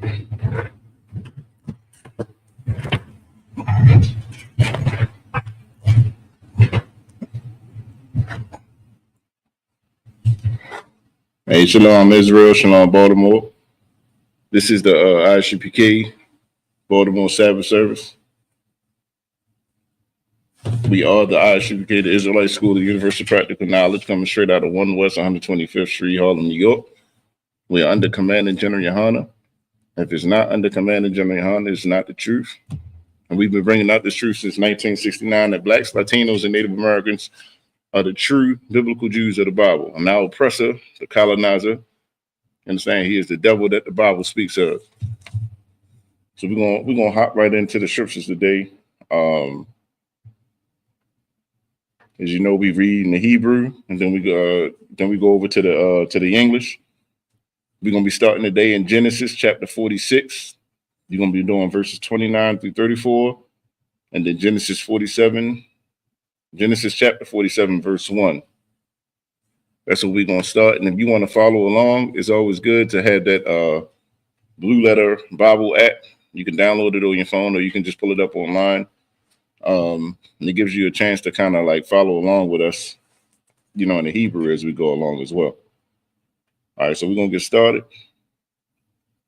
Hey, Shalom Israel, Shalom Baltimore. This is the ISUPK Baltimore Sabbath Service. We are the ISUPK, the Israelite School of Universal Practical Knowledge, coming straight out of 1 West 125th Street, Harlem, New York. We are under Commanding General Yohana. If it's not under Commanding General Yohana, it's not the truth. And we've been bringing out this truth since 1969 that Blacks, Latinos, and Native Americans are the true biblical Jews of the Bible. And our oppressor, the colonizer, understand he is the devil that the Bible speaks of. So we're gonna hop right into the scriptures today. As you know, we read in the Hebrew, and then we go over to the English. We're gonna be starting today in Genesis chapter 46. You're gonna be doing verses 29 through 34, and then Genesis chapter 47, verse 1. That's what we're gonna start. And if you want to follow along, it's always good to have that Blue Letter Bible app. You can download it on your phone, or you can just pull it up online. And it gives you a chance to kind of like follow along with us, in the Hebrew as we go along as well. All right, so we're going to get started.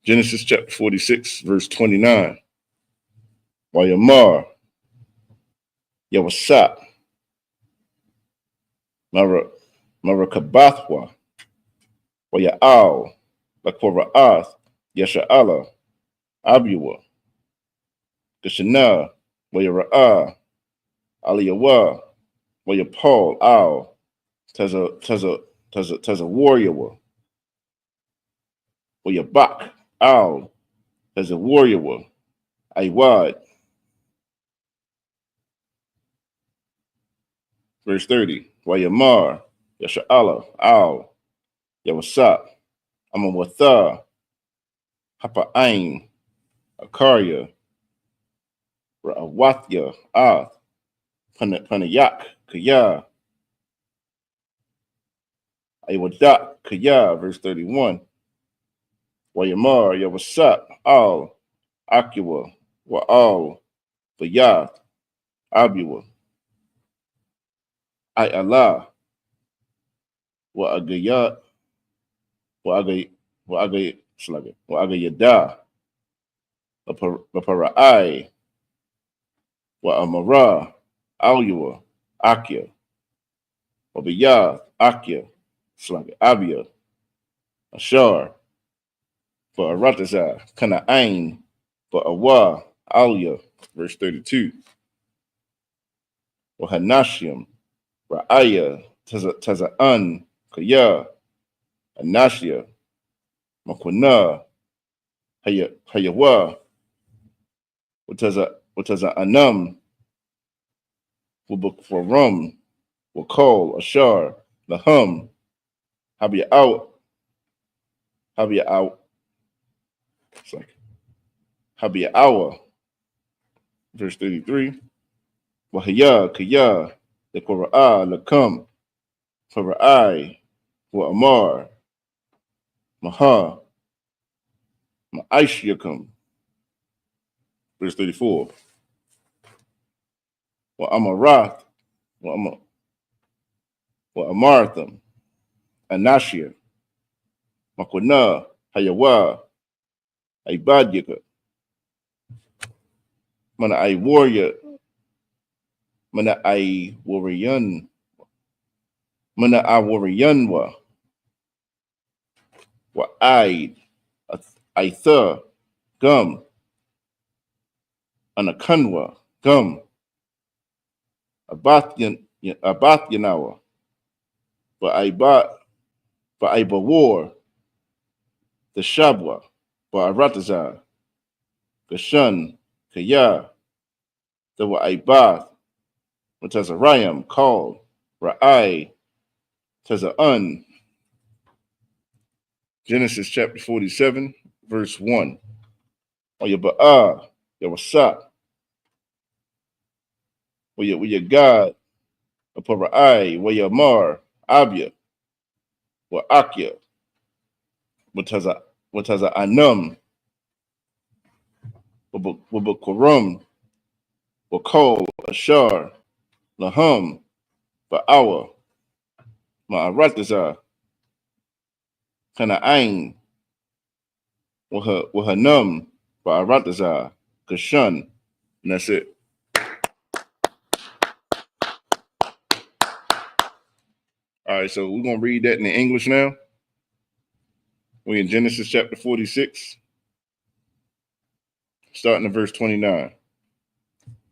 Genesis chapter 46, verse 29. Wayamar, Yawasat, Marakabathwa, Waya'al, Lakora'ath, Yasha'ala, Abiwa, Kashana, Wayara'a, Aliyawa, Wayapal, Al, Taza warrior, Wayabak, Al, Taza warrior, Aiwad. Verse 30, Wayamar, Yasha'ala, Al, Yawasat, Amawatha, Hapa'ain, Akarya, Ra'awathya, Ath, Panayak, Kaya, Aywadak, Kaya, verse 31. Wayamar, Yawasat, Al, Akiwa, Wa'al, Bayath, Abiwa, Ayala, Wa'agayat, Wa'agayada, Lapara'ai, Wa'amara, Alyua, Akia, Wabiyath, Akia, Abia, Ashar, for Aratazah, Kana'ain, for Awa, Alia, verse 32. Wahanashim, Ra'aya, Taza'an, Kaya, Anashia, Makwana, Hayawa, Wataza Anam, Wubukwarum, Wakol, Ashar, Lahum, Habia out, it's like Habia Awa, verse 33. Wahaya, Kaya, the Kora'ah, Lakam, Fara'ai, Wa Amar, Maha, Ma'aishyakum, verse 34. Wa Amarath, Wa Amartham, Anashia, Makwana, Hayawa, Aibadyaka, Mana I warrior, Mana I warrior, Mana I warriorwa, Wa I Aitha, Gum, Anakanwa, Gum, Abathanawa, Ba war, the Shabwa, Ba Aratazah, Gashun, Kaya, the Wa'aibath, Watazarayam, called, Ra'ai, Taza'un. Genesis chapter 47, verse 1. Oyaba'ah, Yawasat, Waya God, Apara'ai, Wayamar, Abia, Wa Akya, Wataza Anum, Wabakurum, Wakol, Ashar, Lahum, Ba'awa, Ma'aratazar, Kana'ain, Wahanum, Ba'aratazar, Kashun, and that's it. All right, so we're going to read that in the English now. We're in Genesis chapter 46, starting at verse 29.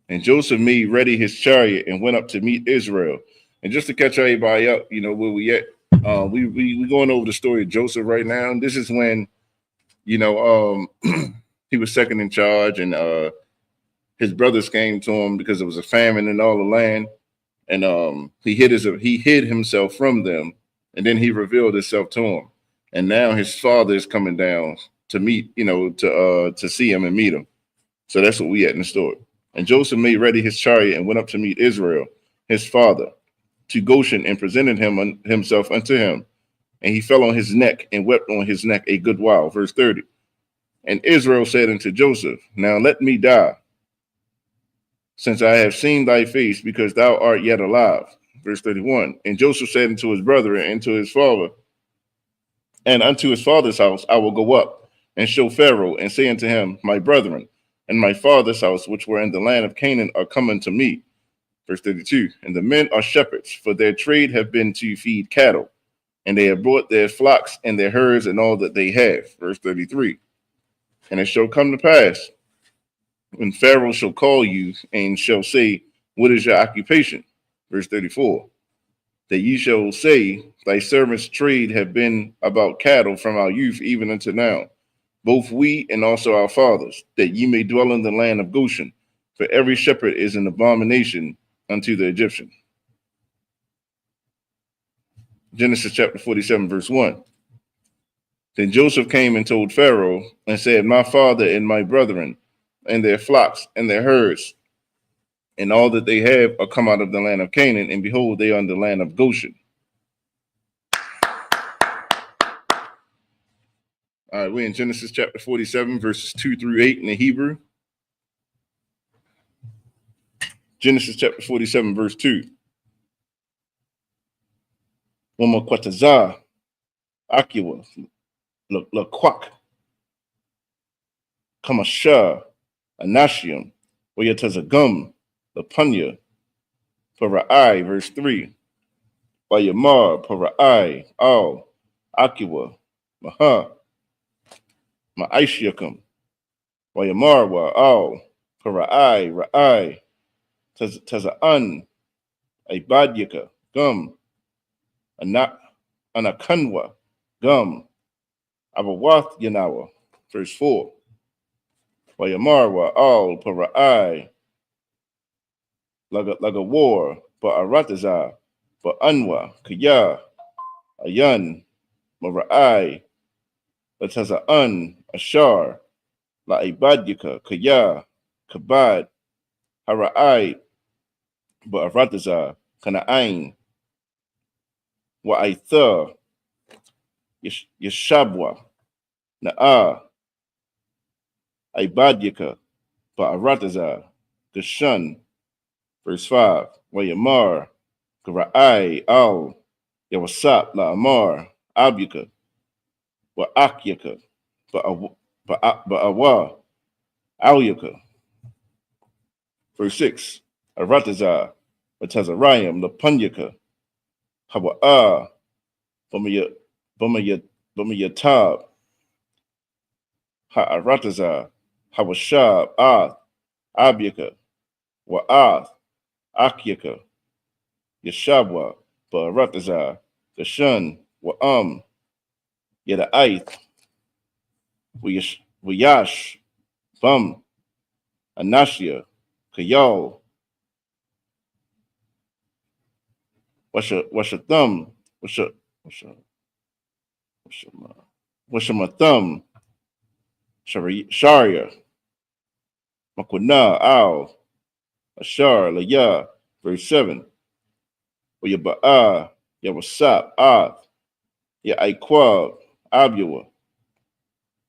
And Joseph made ready his chariot and went up to meet Israel. And just to catch everybody up, you know, where we at, we going over the story of Joseph right now. And this is when, you know, he was second in charge, and his brothers came to him because there was a famine in all the land. And he hid himself from them, and then he revealed himself to him. And now his father is coming down to meet, you know, to see him and meet him. So that's what we at in the story. And Joseph made ready his chariot and went up to meet Israel, his father, to Goshen, and presented himself unto him. And he fell on his neck and wept on his neck a good while. Verse 30. And Israel said unto Joseph, now let me die, since I have seen thy face, because thou art yet alive. Verse 31. And Joseph said unto his brethren and to his father, and unto his father's house I will go up and show Pharaoh, and say unto him, my brethren and my father's house, which were in the land of Canaan, are coming to me. Verse 32. And the men are shepherds, for their trade have been to feed cattle, and they have brought their flocks and their herds and all that they have. Verse 33. And it shall come to pass, when Pharaoh shall call you and shall say, what is your occupation? Verse 34. That ye shall say, thy servants' trade have been about cattle from our youth even unto now, both we and also our fathers, that ye may dwell in the land of Goshen, for every shepherd is an abomination unto the Egyptian. Genesis chapter 47, verse 1. Then Joseph came and told Pharaoh and said, my father and my brethren and their flocks and their herds and all that they have are come out of the land of Canaan, and behold, they are in the land of Goshen. All right, we're in Genesis chapter 47, verses 2 through 8 in the Hebrew. Genesis chapter 47, verse 2. Wamakwataza, Akiwa, Laquak, Kamasha, Anashium, Wayatazagum, Lapunya, Para'ai, verse 3. Wayamar, Para'ai, Al, Akiwa, Maha, Ma'aishiakum, Wayamar, Al, Para'ai, Ra'ai, Taza'an, Ibadyaka, Gum, Anakanwa, Gum, Abawath Yanawa, verse 4. Wayamarwa, Al, Para'ai, Laga war, Ba'arataza, Ba'anwa, Kaya, Ayan, Mara'ai, Lataza'an, Ashar, La'ibadyaka, Kaya, Kabad, Hara'ai, Ba'arataza, Kana'ain, Wa'aitha, Yeshabwa, Na'a, Ibadyaka, Ba'arataza, Gashun, verse 5. Wayamar, Gara'ai, Al, Yawasap, La'amar, Abyaka, Wa'akyaka, Ba'awa, Alyaka. Verse 6. Arataza, Batazarayam, Lapunyaka, Hawa'a, Bumayatab, Ha'arataza, Hawashab, Abyaka, Wa'ath, Akyaka, Yeshabwa, Ba'arataza, Gashun, Wa'am, Yada'aith, Wayash, Bum, Anashia, Kayal, Washathum, Washamathum, Sharia, Makuna, Al, Ashar, Laya, verse 7. Wayaba'a, Yawasap, Ya'aikwab, Abyawa,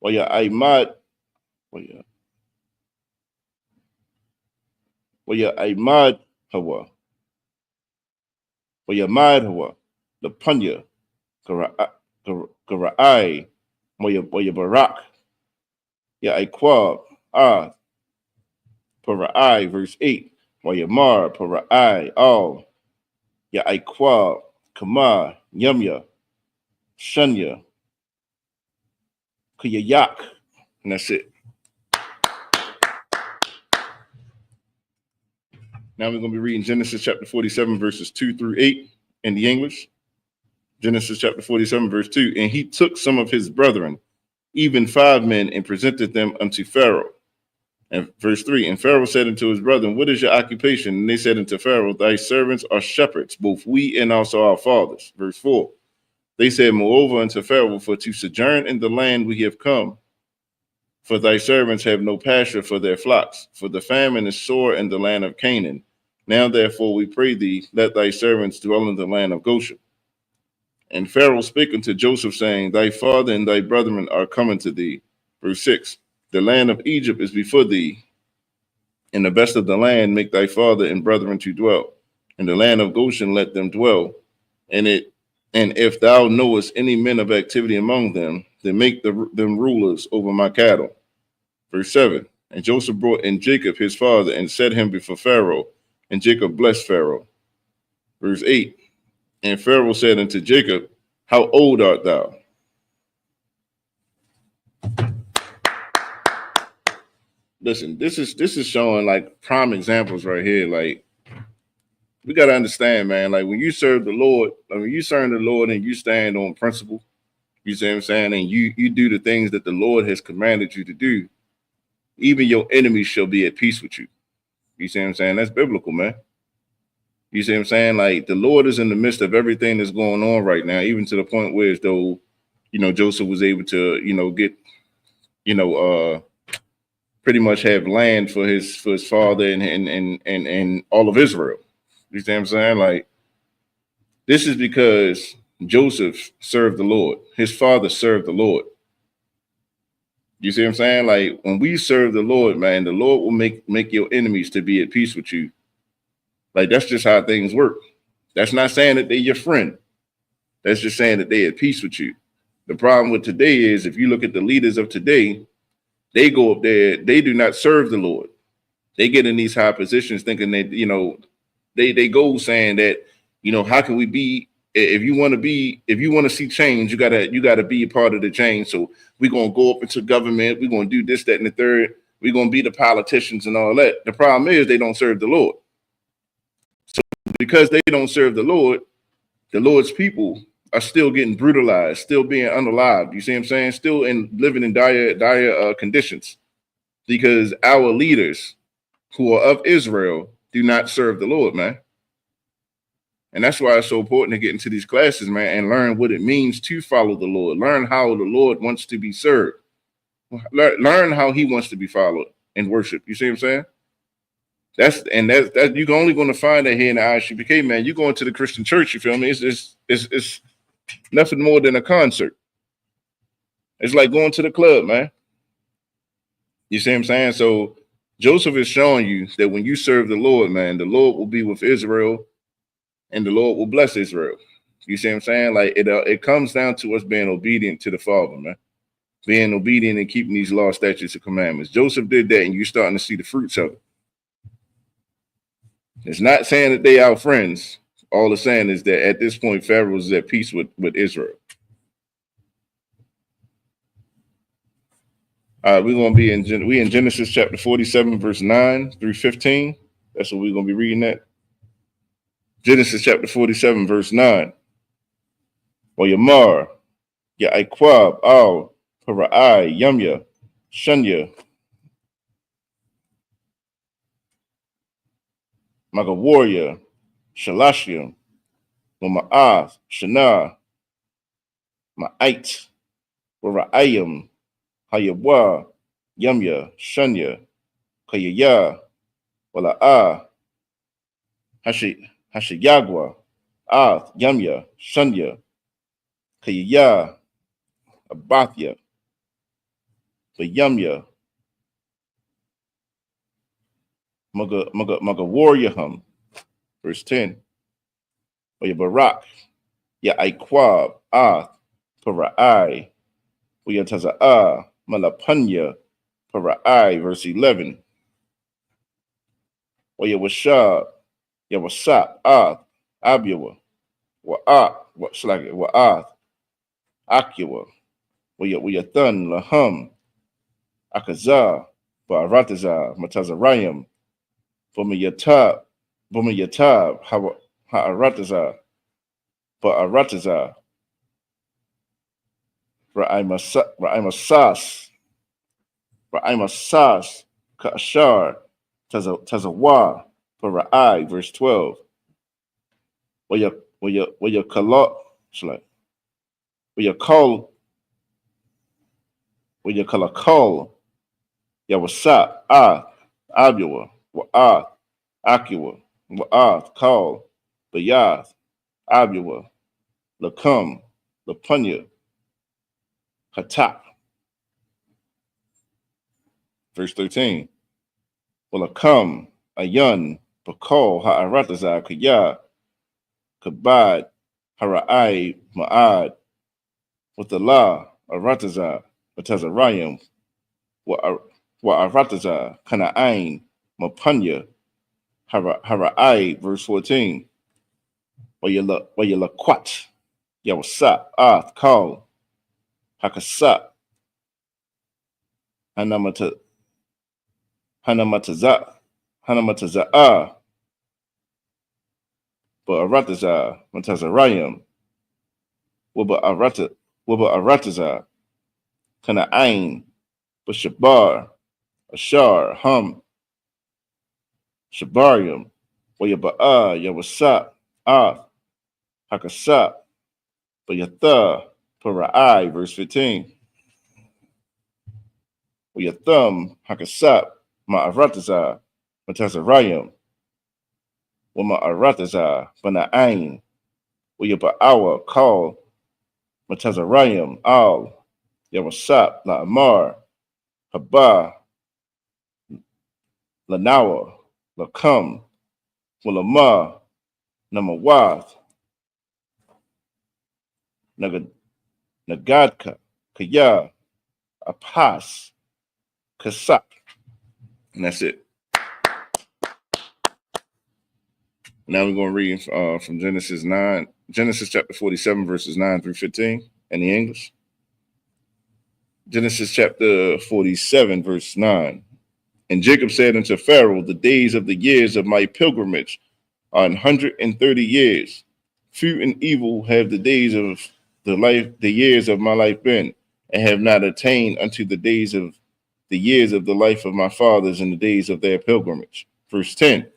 Waya'aimad, Waya Imad Hawa, Waya Mad Hawa, the Punya, Gara'ai, Waya Barak, Ya Iquab, Para'ai, verse 8, Waya Mar, Para'ai, all, Ya Iquab, Kama, Yumya, Shunya, Kuyayak. And that's it. Now we're going to be reading Genesis chapter 47, verses 2 through 8 in the English. Genesis chapter 47, verse 2. And he took some of his brethren, even 5 men, and presented them unto Pharaoh. And verse 3. And Pharaoh said unto his brethren, what is your occupation? And they said unto Pharaoh, thy servants are shepherds, both we and also our fathers. Verse 4. They said, moreover unto Pharaoh, for to sojourn in the land we have come, for thy servants have no pasture for their flocks, for the famine is sore in the land of Canaan. Now therefore we pray thee, let thy servants dwell in the land of Goshen. And Pharaoh spake unto Joseph, saying, thy father and thy brethren are coming to thee. Verse 6. The land of Egypt is before thee, in the best of the land make thy father and brethren to dwell. In the land of Goshen let them dwell. And if thou knowest any men of activity among them, then make them rulers over my cattle. Verse 7. And Joseph brought in Jacob his father and set him before Pharaoh, and Jacob blessed Pharaoh. Verse 8. And Pharaoh said unto Jacob, how old art thou? Listen, this is showing like prime examples right here. Like, we got to understand, man, like when you serve the Lord, when you serve the Lord and you stand on principle, you see what I'm saying, and you do the things that the Lord has commanded you to do, even your enemies shall be at peace with you. You see what I'm saying? That's biblical, man. You see what I'm saying? Like the Lord is in the midst of everything that's going on right now, even to the point where as though, Joseph was able to, get, pretty much have land for his father and all of Israel. You see what I'm saying? Like this is because Joseph served the Lord. His father served the Lord. You see what I'm saying? Like when we serve the Lord, man, the Lord will make your enemies to be at peace with you. Like that's just how things work. That's not saying that they're your friend. That's just saying that they're at peace with you. The problem with today is if you look at the leaders of today, they go up there, they do not serve the Lord. They get in these high positions thinking that, they go saying that, how can we be, if you want to see change, you gotta be a part of the change. So we're gonna go up into government, we're gonna do this, that, and the third, we're gonna be the politicians and all that. The problem is they don't serve the Lord. So because they don't serve the Lord's people are still getting brutalized, still being unalived. You see what I'm saying? Still living in dire conditions because our leaders who are of Israel do not serve the Lord, man. And that's why it's so important to get into these classes, man, and learn what it means to follow the Lord. Learn how the Lord wants to be served. Learn how he wants to be followed and worshiped. You see what I'm saying? That's you're only going to find that here in the ISUPK, man. You go into the Christian church, you feel me? It's nothing more than a concert. It's like going to the club, man. You see what I'm saying? So Joseph is showing you that when you serve the Lord, man, the Lord will be with Israel and the Lord will bless Israel. You see what I'm saying? Like it comes down to us being obedient to the Father, man. Being obedient and keeping these law, statutes, and commandments. Joseph did that, and you're starting to see the fruits of it. It's not saying that they are friends. All it's saying is that at this point, Pharaoh is at peace with Israel. We're going to be in Genesis chapter 47, verse 9 through 15. That's what we're going to be reading at. Genesis chapter 47, verse 9. Or Yamar, Ya Iquab, Al, Para'ai, Yumya, Shunya, Magawarya, Shalashim, Ma'az, Shana, Ma'ait, Ra'ayim, Hayabwa, Yumya, Shunya, Kayaya, Wala'a, Hashiyagwa, Yumya, Shunya, Kayaya, Abathya, Yumya, Maga warrior hum. Verse 10. Oya barak. Ya aikwab. Para'ai. Oya taza'a. Malapanya. Para'ai. Verse 11. Oya washab. Ya wasap. Abyawa. Wa'ath. Akyawa. Oya thun. Lahum. Akazah. Ba'aratazah. Matazarayim. Bumayatab. Ha'aratazah. Ba'aratazah. Ra'imasas. Ka'ashar. Tazawa. Para'ai. Verse 12. Waya kalot. Waya kalakol. Ya wasap. Abyawa. Wa'ath. Akiwa. Wa'ath. Kal. Bayath. Abyawa. Lakum. Lapunya. Hatap. Verse 13. Walakam. Ayun. Bakal. Ha'aratazah. Kaya. Kabad. Hara'ai. Ma'ad. Wathalah. Aratazah. Atazarayim. Wa'aratazah. Kana'ain. Mapunya. Hara'ai. Verse 14. Wayalakwat. Yawasap. Kal. Hakasap. Hanamataza'a. Ba'aratazah. Matazarayim. Waba'aratazah. Kana'ain. Bashabar. Ashar. Hum. Shabarium. Wayaba'a. Yawasap. Hakasap. Bayatha. Para'ai. Verse 15. Wayathum. Hakasap. Ma'aratazah. Matazarayim. Wama'aratazah. Bana'ain. Wayaba'awa. Kal. Matazarayim. Al. Yawasap. La'amar. Haba. Lanawa. Lakum. Walama. Namawath. Nagadka. Kaya. Apas. Kasak. And that's it. Now we're going to read from Genesis chapter 47, verses 9 through 15 in the English. Genesis chapter 47, verse 9. And Jacob said unto Pharaoh, the days of the years of my pilgrimage are 130 years. Few and evil have the days of the years of my life been, and have not attained unto the years of the life of my fathers in the days of their pilgrimage. Verse 10.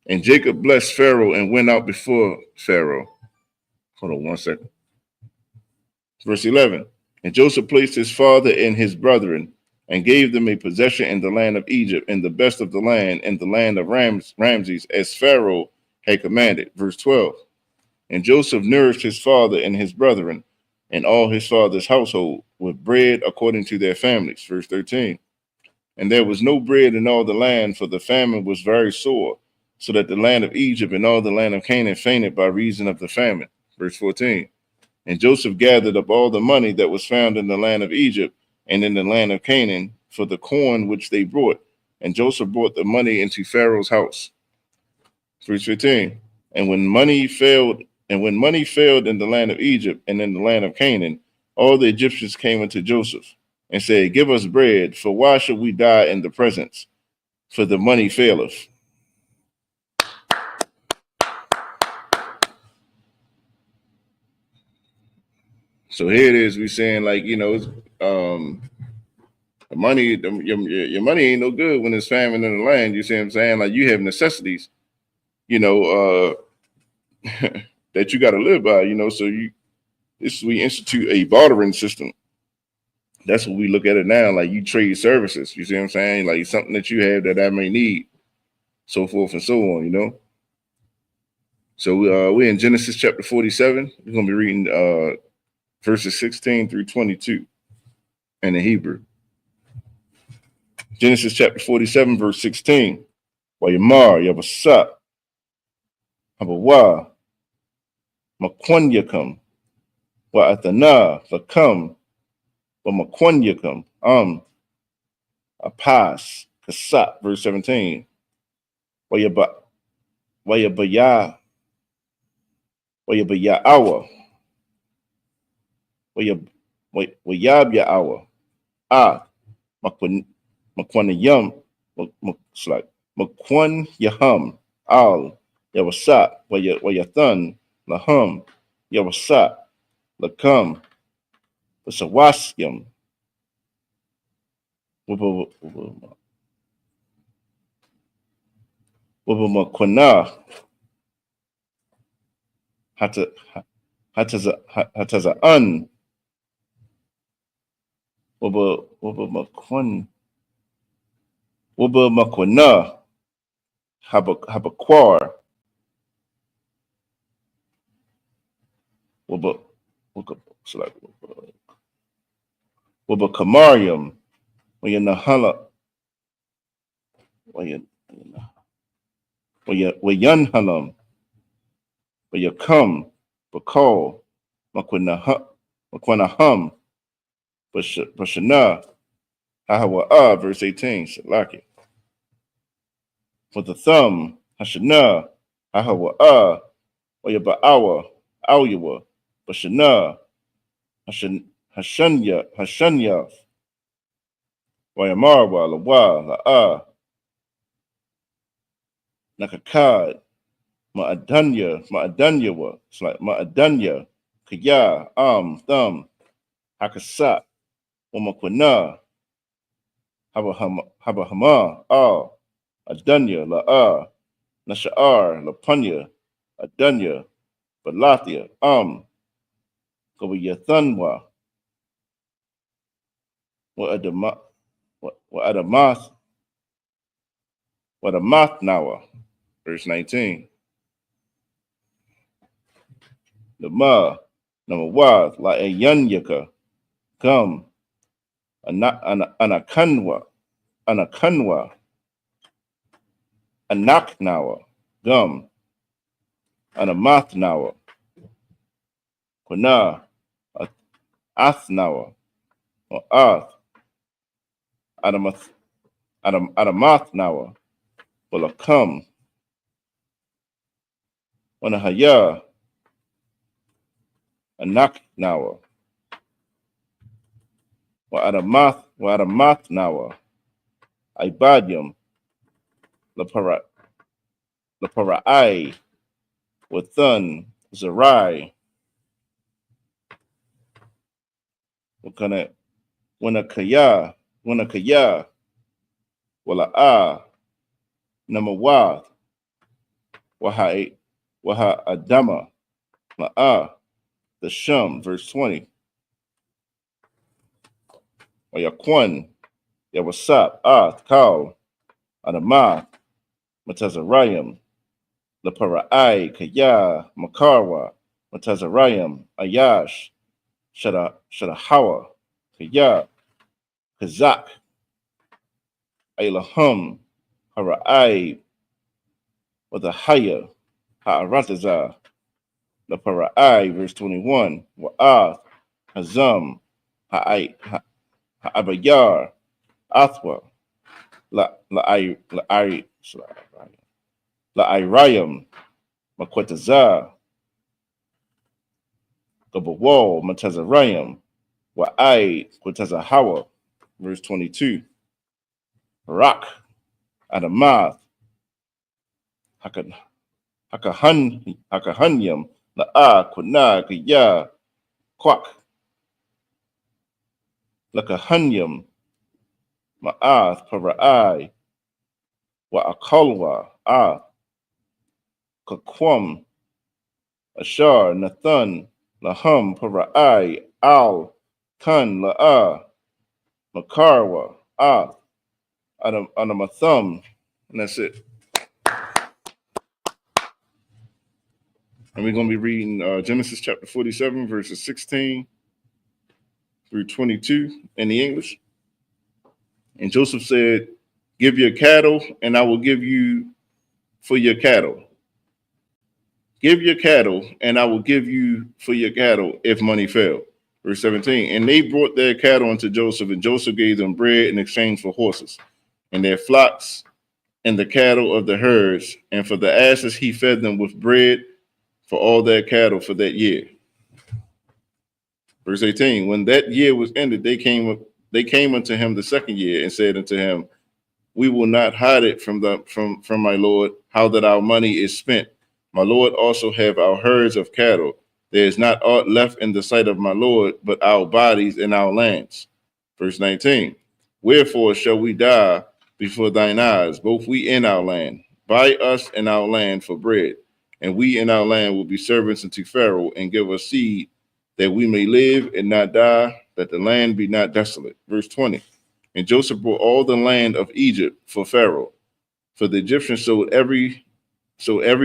And Jacob blessed Pharaoh and went out before Pharaoh. Hold on 1 second. Verse 11. And Joseph placed his father and his brethren and gave them a possession in the land of Egypt, and the best of the land, in the land of Ramses, as Pharaoh had commanded. Verse 12. And Joseph nourished his father and his brethren and all his father's household with bread according to their families. Verse 13. And there was no bread in all the land, for the famine was very sore, so that the land of Egypt and all the land of Canaan fainted by reason of the famine. Verse 14. And Joseph gathered up all the money that was found in the land of Egypt and in the land of Canaan for the corn which they brought. And Joseph brought the money into Pharaoh's house. Verse 15. And when money failed in the land of Egypt and in the land of Canaan, all the Egyptians came unto Joseph and said, give us bread, for why should we die in the presence? For the money faileth. So here it is. We saying like, the money, your money ain't no good when there's famine in the land. You see what I'm saying? Like you have necessities, that you got to live by. So we institute a bartering system. That's what we look at it now. Like you trade services. You see what I'm saying? Like something that you have that I may need, so forth and so on. So we're in Genesis chapter 47. We're gonna be reading verses 16 through 22 in the Hebrew. Genesis chapter 47, verse 16. Wayamar, Yabasat, Habawa, Makwanyakam, Wa'athana, Fakam, Makwanyakam, Apas, Kasat, verse 17. Wayabaya, Awa, Wayab Awa, Makwanayam, Makwan Yaham, Al, Yawasat, Wayathan, Laham, Yawasat, Lakam, Wasawasyam, Wabamakwana, Hatazaan, Wabamakwana, Habakwar, Wabakamarium, Wayanahala, Wayanhalam, Wayakam, Bakal, Makwanaham, Bashana, Hahawa, verse 18, Salaki. For the thumb, Hashana, Hahawa, Wayaba'awa, Auyuwa, Bashana, Hashanya, Wayamarwa, Lawa, La'a, Nakakad, Ma'adanyawa, it's like Ma'adanya, Kaya, Thumb, Hakasat, Wamakwana, Habahama, Adanya, La'a, Nasha'ar, Lapanya, Adanya, Balathia, Kawayathanwa, Wa'adamath Nawa, verse 19. The Ma, Namawath, La Ayanyaka, Gum, Anakanwa, Anaknawa, Gum, Anamathnawa, Kuna, Athnawa, or Ath, Adamathnawa, Walakam, Wanahaya, Anaknawa, Wa'adamathnawa, Ibadium, Laparai, Wathun, Zerai, Wanakaya, Wala'a, Namawath, Waha Adama, La'a, the Shum, verse 20. Wayakwan, Yawasap, Kal, Adamath, Matazarayim, Laparai, Kaya, Makarwa, Matazarayim, Ayash, Shadahawa, Kaya, Kazak, Ailahum, Hara'ai, Wadahaya, Ha'arataza, Laparai, verse 21, Wa'ath, Hazam, Ha'abayar, Athwa, La'irayim, Makwetaza, Gabawal, Matazarayim, Wa'ai, Kwetazahawa, verse 22, Rak, Adamath, Hakahanyam, La'a, Kuna, Kaya, Kwak, Lakahanyam, Ma'ath, Para'ai, Wa'akalwa, Kakwam, Ashar, Nathan, Laham, Para'ai, Al, Kun, La'a, Makarwa, Adamathum, and that's it. And we're going to be reading Genesis chapter 47, verses 16 through 22 in the English. And Joseph said, give your cattle, and I will give you for your cattle. Give your cattle, and I will give you for your cattle if money fail. Verse 17. And they brought their cattle unto Joseph, and Joseph gave them bread in exchange for horses, and their flocks, and the cattle of the herds. And for the asses he fed them with bread for all their cattle for that year. Verse 18. When that year was ended, they came unto him the second year and said unto him, we will not hide it from my Lord, how that our money is spent. My Lord also have our herds of cattle. There is not aught left in the sight of my Lord, but our bodies and our lands. Verse 19. Wherefore shall we die before thine eyes, both we and our land? Buy us and our land for bread, and we and our land will be servants unto Pharaoh, and give us seed, that we may live and not die, that the land be not desolate. Verse 20. And Joseph brought all the land of Egypt for Pharaoh, for the Egyptians sold every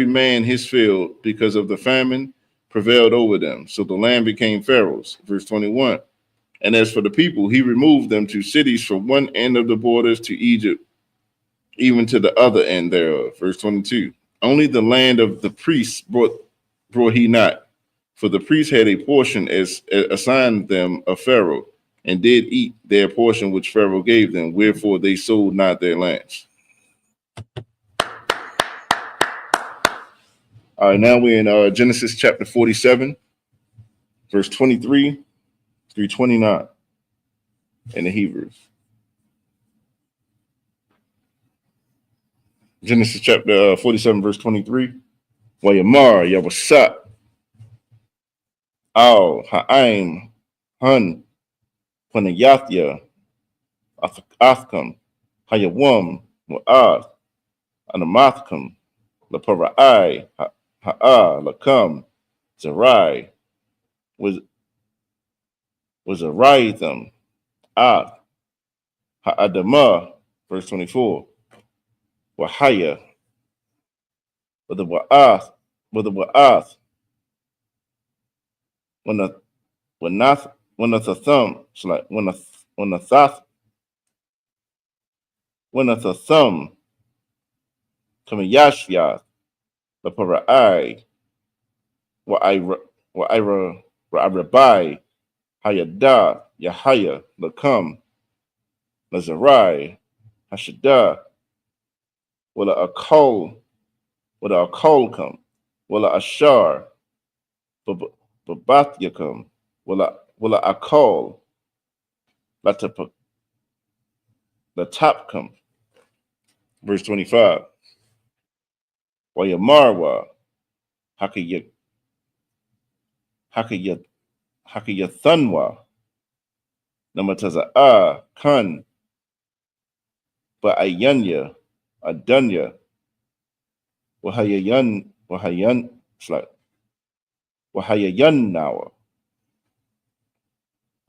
man his field, because of the famine prevailed over them. So the land became Pharaoh's. Verse 21. And as for the people, he removed them to cities from one end of the borders to Egypt, even to the other end thereof. Verse 22. Only the land of the priests brought he not, for the priests had a portion as assigned them of Pharaoh, and did eat their portion which Pharaoh gave them, wherefore they sold not their lands. All right, now we're in Genesis chapter 47, verse 23 through 29 in the Hebrews. Genesis chapter 47, verse 23. Wayamar, Yabasat, Al, Ha'aim, Hun, Panayathya, Athkam, Hayawam, Mu'ath, Anamathkam, Lapara'ai, Ha'a, Lakam, Zerai, was Zeraitham, Ath, Ha'adamah, verse 24, Wahaya, with the Wa'ath, when the thumb, it's like when the thumb, Kamayashyath, the Para'ai, Wa'irabai, Hayada, Yahaya, Lakam, Nazarai, Hashada, Wala Akol come, Wala Ashar, Babathyakum, Wala Akol, the top come. Verse 25. Wayamarwa, Hakayathanwa, Namataza Kun, Ba'ayanya, Adunya, Wahayan, Nawa,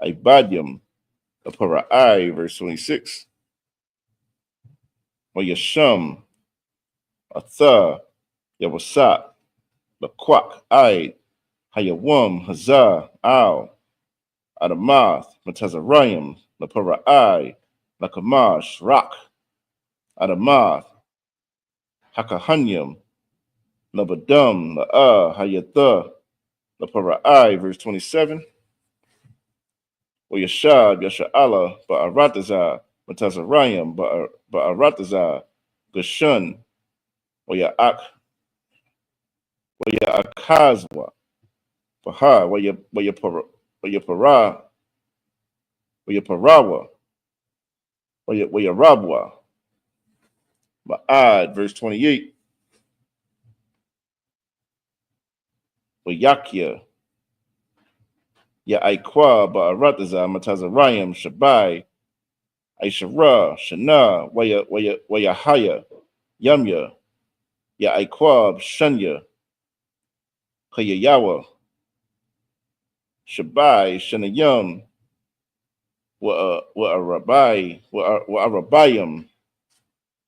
Ibadium, the Para'ai, verse 26. Wayasham, Atha, Yawasat, Laquak, Aid, Hayawam, Hazah, Al, Adamath, Matazarayim, Lapara'ai, Lakamash, Rak, Adamath, Hakahanyam, Labadum, La'a, Hayatha, Lapara'ai, verse 27. Wayashab, Yasha'ala, Ba'aratazah, Matazarayim, Ba'aratazah, Gashun, Wayakazwa, Baha, Wayaparawa, Wayarabwa, Ma'ad, verse 28. Wayakya, Ya'ikwa, Ba'arataza, Matazarayim, Shabai, Aishara, Shana, Wayahaya, Yamya, Ya'ikwab, Shanya, Kayayawa, Shabai, Shanayam, Wa'arabayam,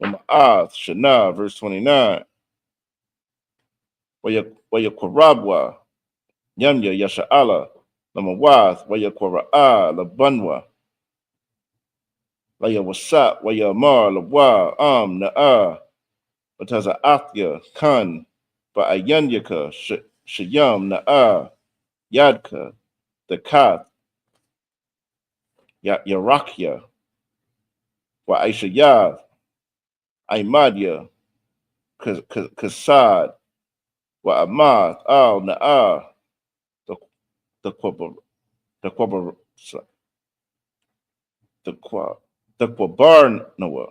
Ma'ath, Shana, verse 29. Wayakwarabwa, Yamya, Yasha'ala, Lamawath, Wayakwara'a, Labanwa, Laya Wasat, Waya Mar, Lawa, Na'a, Bataza Athya, Khan, Ba'ayanyaka, Shayam, Na'a, Yadka, the Kath, Yarakya, Wa Aisha Yav, Aimadya, Kasad, Wa Amath, Al Na'a, the the Quabar, the Quabar, the Qua, the Quabar Noah,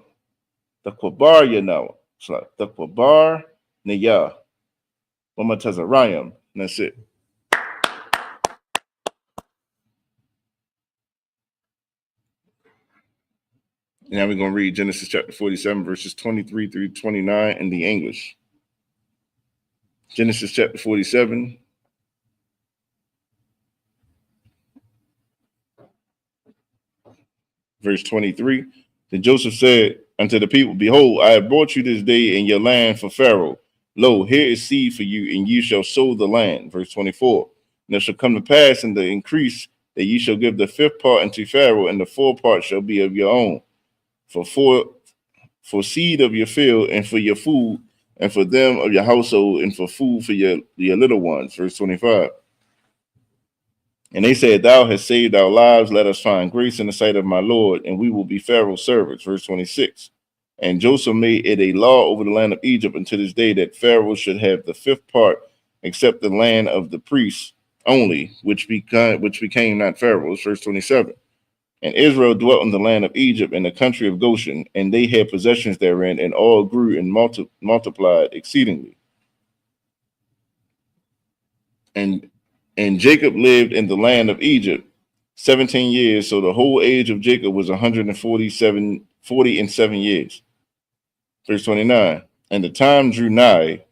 the Quabar Noah, the Quabar Naya, Wamatazarayam, and that's it. Now we're going to read Genesis chapter 47, verses 23 through 29 in the English. Genesis chapter 47, verse 23. Then Joseph said unto the people, Behold, I have brought you this day in your land for Pharaoh. Lo, here is seed for you, and you shall sow the land. Verse 24. And it shall come to pass in the increase that ye shall give the fifth part unto Pharaoh, and the fourth part shall be of your own. For seed of your field, and for your food, and for them of your household, and for food for your little ones. Verse 25. And they said, Thou hast saved our lives. Let us find grace in the sight of my Lord, and we will be Pharaoh's servants. Verse 26. And Joseph made it a law over the land of Egypt unto this day that Pharaoh should have the fifth part, except the land of the priests only, which became not Pharaoh's. Verse 27. And Israel dwelt in the land of Egypt in the country of Goshen, and they had possessions therein, and all grew and multiplied exceedingly. And Jacob lived in the land of Egypt 17 years, so the whole age of Jacob was 40 and 7 years. Verse 29. And the time drew nigh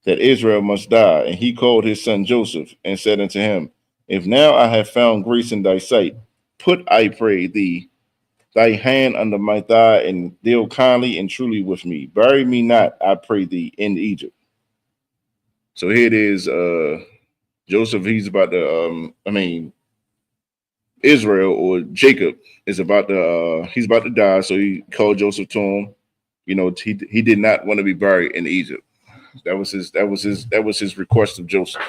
that Israel must die, and he called his son Joseph, and said unto him, If now I have found grace in thy sight, put, I pray thee, thy hand under my thigh, and deal kindly and truly with me. Bury me not, I pray thee, in Egypt. So here it is, Joseph, he's about to, Israel or Jacob is about to, he's about to die. So he called Joseph to him. You know, he did not want to be buried in Egypt. That was his request of Joseph.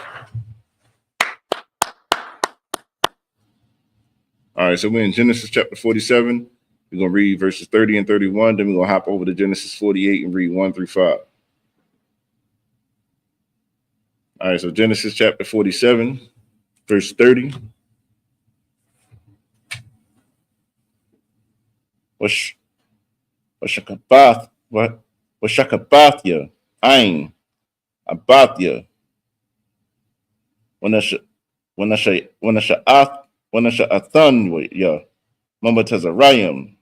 All right, so we're in Genesis chapter 47. We're going to read verses 30 and 31. Then we're going to hop over to Genesis 48 and read 1 through 5. All right, so Genesis chapter 47, verse 30. Washakabathya, Ain, Abathya, Wanasha'athanya, Mamatazarayim,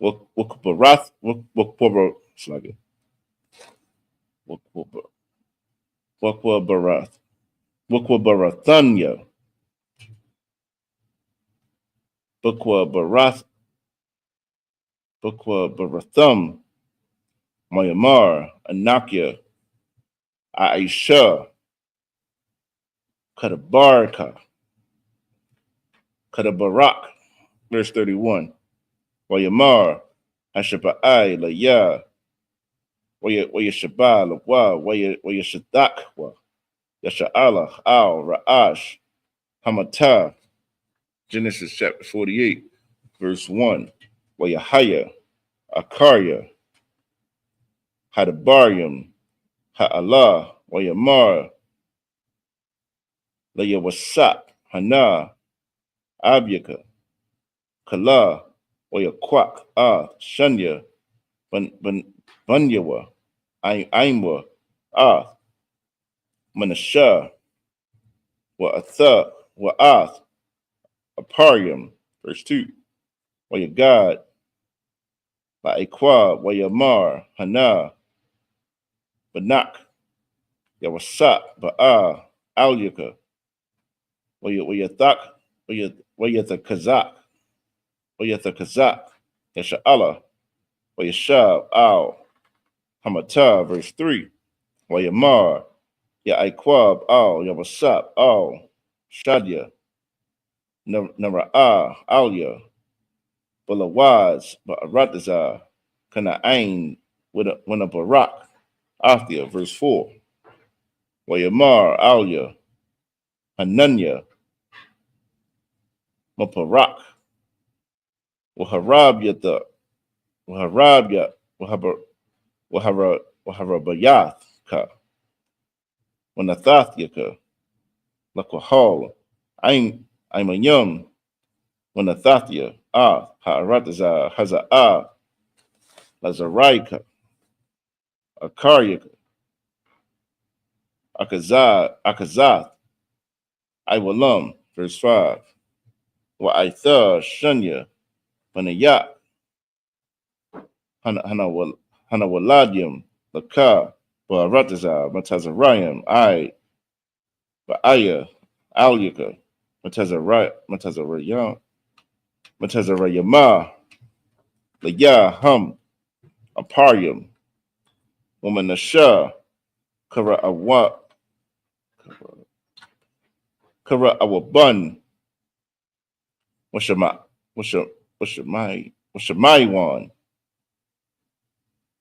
Wakbarath, Wakwabarathanya, Bukwa Mayamar, Anakya, Aisha, Kadabarka, Kadabarak, verse 31. Wayamar, Ashaba'ai, Laya, Wayashabah, Lawa, Wayashadakwa, Yasha'ala, Al, Ra'ash, Hamata, Genesis chapter 48, verse 1. Wayahaya, Akarya, Hadabarium, Ha'Allah, Wayamar, Layawasat, Hana, Abyaka, Kala, Wayakwak, Shanya, Bunyawa, Aimwa, Manashah, Wa'ath, Aparium, verse 2. Wayagad, La'ikwa, Wayamar, Hana, Banak, Yawasat, Ba'a, Alyaka, Wayathak, Wayathakazak, Yasha'ala, Wayashab, Al, Hamata, verse 3. Wayamar, Ya'aikwab, Al, Yawasap, Al, Shadia, Nara'ah, Alya, Balawaz, Ba'aratazar, Kana Ain, with a Barak, Athia, verse 4. Wayamar, Alia, Hananya, Maparak, Waharabyata, Waharabya, Waharabayath, Ka, Wanathathyaka, Lakwahal, I'm a young, Wanathathya, Haaratazar, Haza'ah, Lazaraika, Akaryaka, Akazath, Iwalam, verse 5. Wa'aitha, Shunya, Panayat, Hanawaladium, Laka, Ba'aratazar, Matazarayim, Ba'aya, Alyaka, Matazarayama, Laya, Aparium, Womanasha, Kara Awabun, Washamaiwan,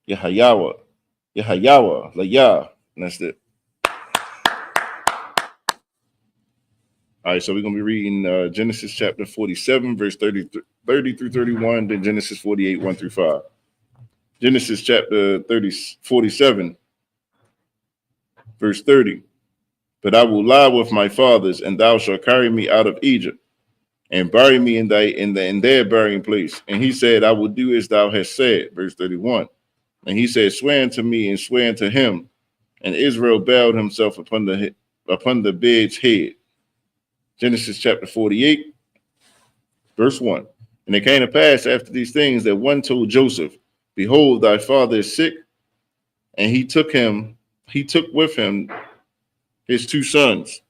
Yahayawa, Laya, and that's it. All right, so we're going to be reading Genesis chapter 47, verse 30 through 31, then Genesis 48, 1 through 5. Genesis chapter 47, verse 30. But I will lie with my fathers, and thou shalt carry me out of Egypt, and bury me in their burying place. And he said, I will do as thou hast said. Verse 31. And he said, swear unto me, and swear unto him. And Israel bowed himself upon the bed's head. Genesis chapter 48, verse 1. And it came to pass after these things that one told Joseph, behold, thy father is sick. And he took with him his two sons,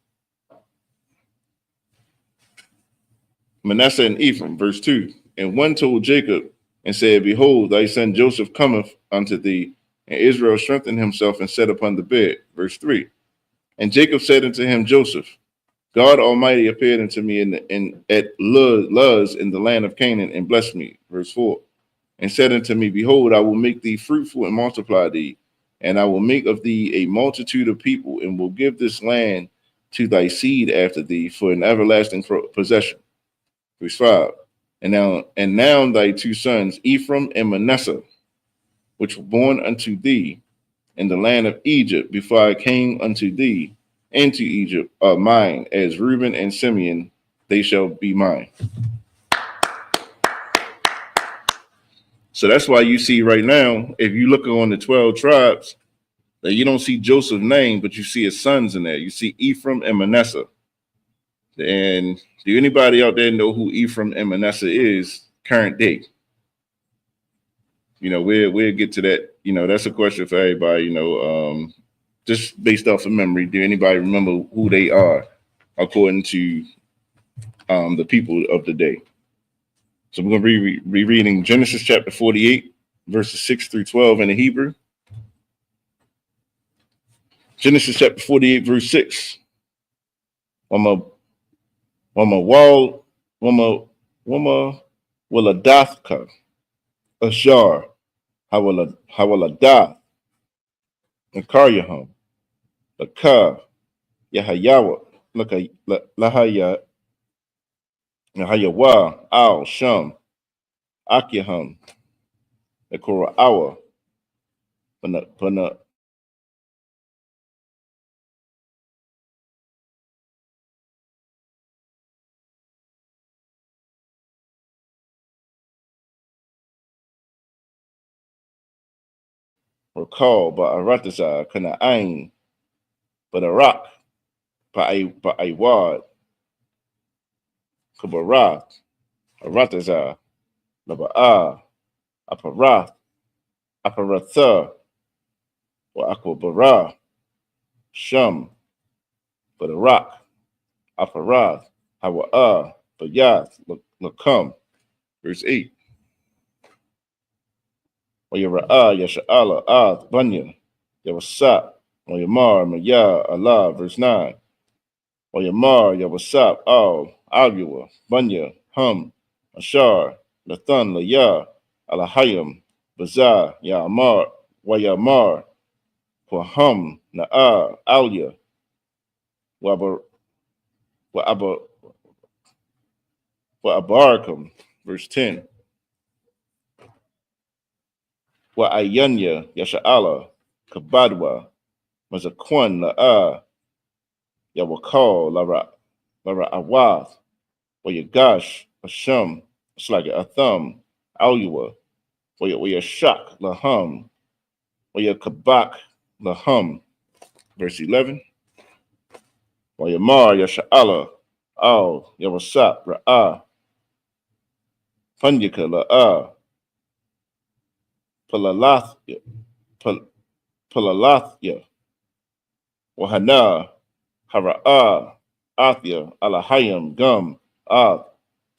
Manasseh and Ephraim, verse 2. And one told Jacob and said, behold, thy son Joseph cometh unto thee. And Israel strengthened himself and sat upon the bed, verse 3. And Jacob said unto him, Joseph, God Almighty appeared unto me at Luz in the land of Canaan and blessed me, verse 4. And said unto me, behold, I will make thee fruitful and multiply thee, and I will make of thee a multitude of people, and will give this land to thy seed after thee for an everlasting possession. Verse 5. And now thy two sons, Ephraim and Manasseh, which were born unto thee in the land of Egypt before I came unto thee into Egypt, are mine, as Reuben and Simeon, they shall be mine. So that's why you see right now, if you look on the 12 tribes, that you don't see Joseph's name, but you see his sons in there. You see Ephraim and Manasseh. And do anybody out there know who Ephraim and Manasseh is current day? We'll get to that. That's a question for everybody, just based off of memory. Do anybody remember who they are according to the people of the day? So we're going to be rereading Genesis chapter 48, verses 6 through 12 in the Hebrew. Genesis chapter 48, verse 6. Wama Wiladathka, Ashar, Hawaladath, Nakaryaham, Laka, Yahayawa, Lahayawa, Al, Sham, Akyaham, Nakura'awa, Pana, Rakal, Ba'aratazar, Kana'ain, Ba'arak, Ba'aiwad, Kabarath, Aratazar, Laba'ah, Aparath, Aparatha, wa Aquabara, Shum, Badarak, Aparath, Hawa'ah, Bayath, Lakam. Verse 8. Wayara'ah, Yasha'ala, Ath, Banya, Yawasat, Wayamar, Maya, Allah. Verse 9. Wayamar, Yawasat, Al, Alua, Banya, Ashar, Lathan, Laya, Alahayim, Bazar, Ya'amar, Wayamar, Paham, Na'a, Alia, Wa'abar, Wa'abarakum, verse 10. Wa'ayanya, Yasha'ala, Kabadwa, Mazakwan, La'a, Yawakal, Lara Awath, Wayagash, Hashem, Slaga Atham, Alua, Wayashak, Laham, Wayakabak, Laham, verse 11. Wayamar, Yasha'ala, Al, Yawasap, Ra'ah, Panyaka, La'ah, Palalathya, Palalathya, Wahana, Hara'ah, Athya, Alahayim, Gum, Ath,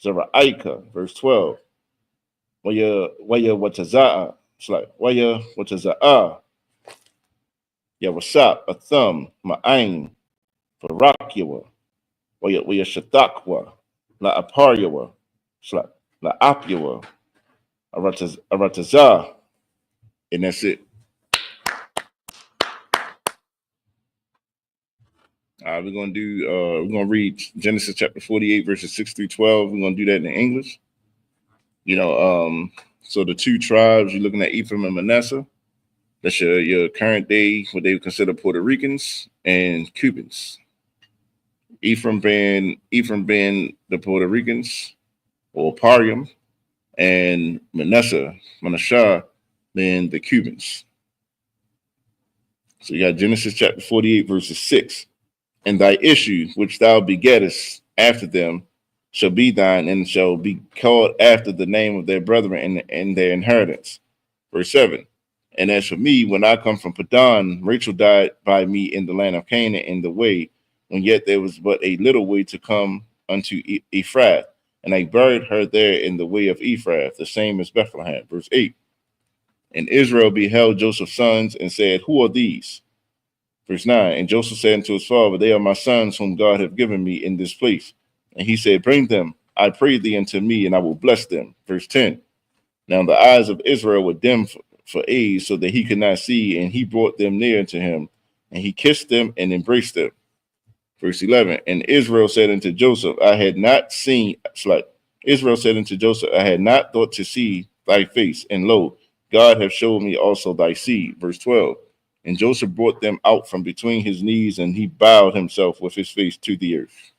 Zara'aika, verse 12. Waya Wataza'a, it's like Waya Wataza'a, Yawasap, Atham, Ma'ain, Barakyawa, Waya Shatakwa, La Aparyawa, it's like La Apyawa, Arataza, and that's it. We're gonna read Genesis chapter 48, verses 6 through 12. We're gonna do that in English. So the two tribes, you're looking at Ephraim and Manasseh. That's your current day, what they would consider Puerto Ricans and Cubans. Ephraim being the Puerto Ricans or Parium, and Manasseh being the Cubans. So you got Genesis chapter 48, verses 6. And thy issue, which thou begettest after them, shall be thine, and shall be called after the name of their brethren and their inheritance. Verse 7. And as for me, when I come from Padan, Rachel died by me in the land of Canaan in the way, when yet there was but a little way to come unto Ephrath. And I buried her there in the way of Ephrath, the same as Bethlehem. Verse 8. And Israel beheld Joseph's sons and said, who are these? Verse 9. And Joseph said unto his father, they are my sons whom God hath given me in this place. And he said, bring them, I pray thee, unto me, and I will bless them. Verse 10. Now the eyes of Israel were dim for age, so that he could not see, and he brought them near to him, and he kissed them and embraced them. Verse 11. And Israel said unto Joseph, Israel said unto Joseph, I had not thought to see thy face, and lo, God hath showed me also thy seed. Verse 12. And Joseph brought them out from between his knees, and he bowed himself with his face to the earth.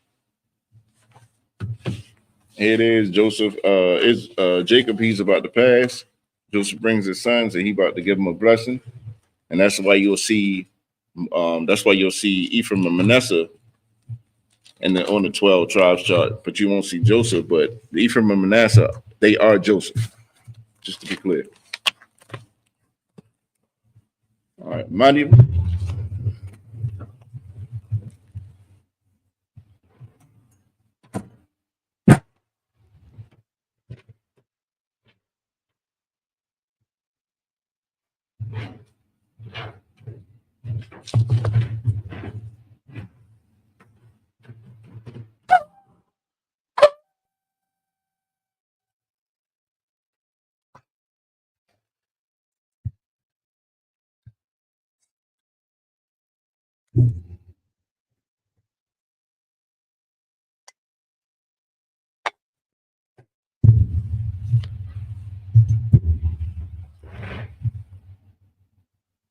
Here it is. Jacob, he's about to pass. Joseph brings his sons, and he about to give them a blessing. And that's why you'll see Ephraim and Manasseh on the 12 tribes chart, but you won't see Joseph. But Ephraim and Manasseh, they are Joseph, just to be clear. All right, Mani.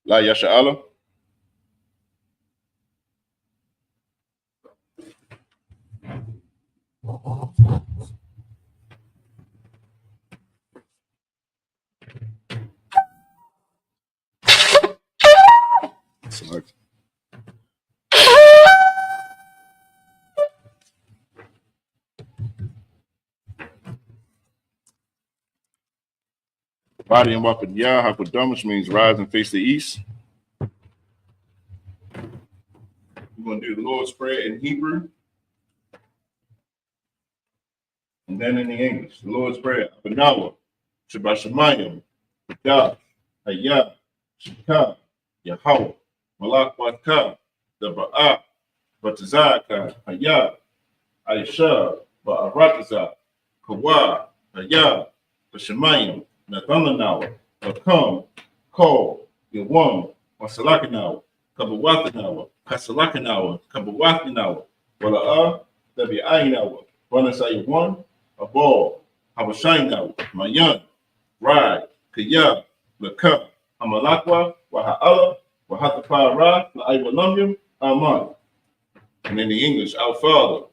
La Yasha'ala. Sorry. Body and Wapad Yah, Hakodamas means rise and face the east. We're going to do the Lord's Prayer in Hebrew, and then in the English. The Lord's Prayer. Abanawa, Shabbat Shemayim, Yah, Hayah, Shikah, Yahweh, Malak Watkah, Daba'ah, Batazaka, Hayah, Aisha, Ba'aratazah, Kawah, Hayah, Shemayim, Nathananawa, Come, Call, Yawam, Wasalakanawa, Kabawatanawa, Kasalakanawa, Kabawatanawa, Wala'a, Dabi'ayinawa, Wanasai one, a ball, Habashainawa, Mayan, Ride, Kaya, Laka, Hamalakwa, Waha'ala, Wahatapara, La'aywalamyam, Aman. And in the English, Our Father,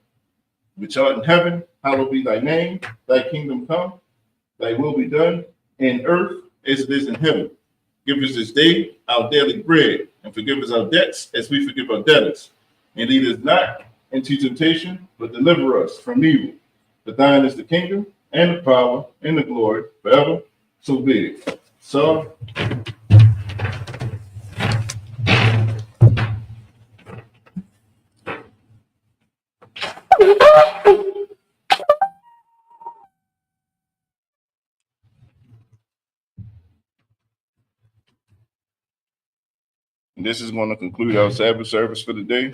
which art in heaven, hallowed be thy name, thy kingdom come, thy will be done in earth as it is in heaven. Give us this day our daily bread, and forgive us our debts as we forgive our debtors. And lead us not into temptation, but deliver us from evil. For thine is the kingdom, and the power, and the glory, forever. So be it. So, this is going to conclude our Sabbath service for the day.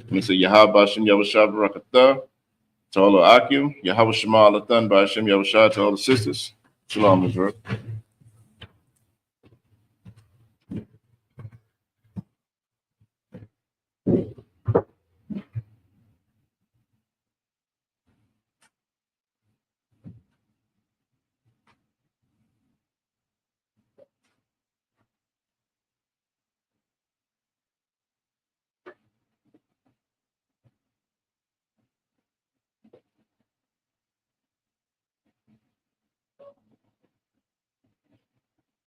We say Yahweh Shem Yahushua Barakatah to all the Akim, Yahweh Shema Alathan by Hashem Yahushua to all the sisters. Shalom, Israel.